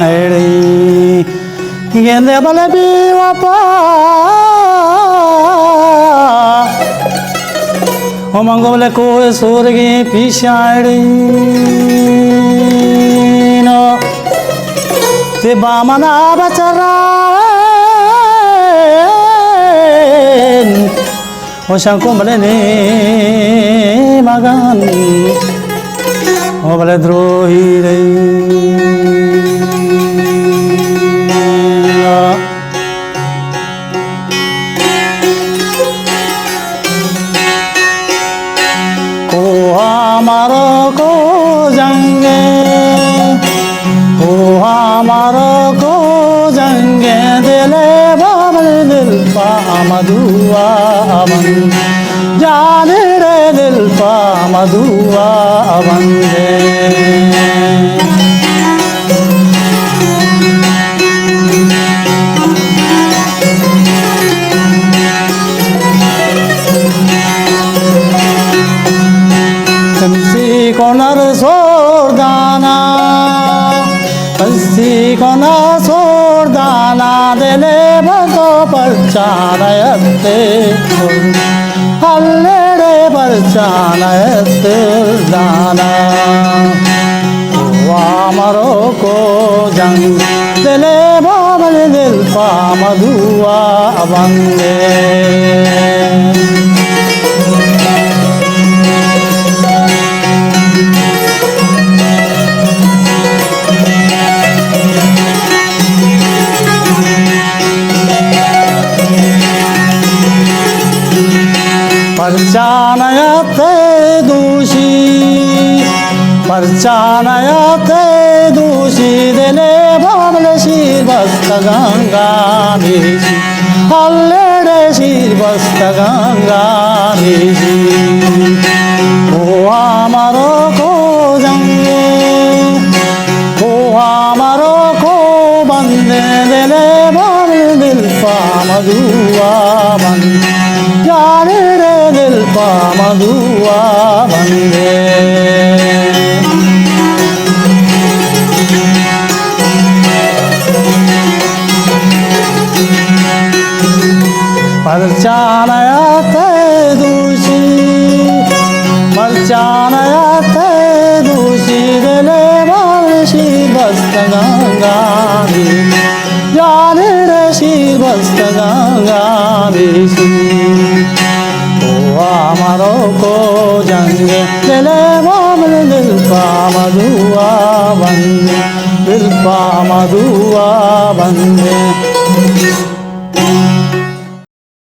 Eri Gende balabi wapa Omangole ko surgi pishari no Te bamana bachara O shanko bale ne magan O bale drohi re हमारो को जंगे ओ हमारो को जंगे दिले बाबल दिल पा मधुआ बन जाने रे दिल पा मधुआ बंदे कोनर सोरदाना पस्सी कोना सोरदाना दिले भगो परचानयते हल्लेड़े परचानयते दाना वामरो को जंग दिले बाबल दिल पा मधुआ बंदे परचानयते दूषी दिले बाबल शीर बस्त गंगा नीशी हल्लेड़े शीर बस्त गंगा नीशी ओ हमारो को जंगे ओ हमारो को बंदे दिले बाबल दिल पा मधुआ बन जाने रे दिल पा मधुआ बंदे परचानयते दूषी दिले बाबल शीर बस्त गंगा जाने रे शीर बस्त गंगा ओ हमारो को जंगे दिले बाबल दिल पा मधुआ बंदे दिल पा मधुआ बंदे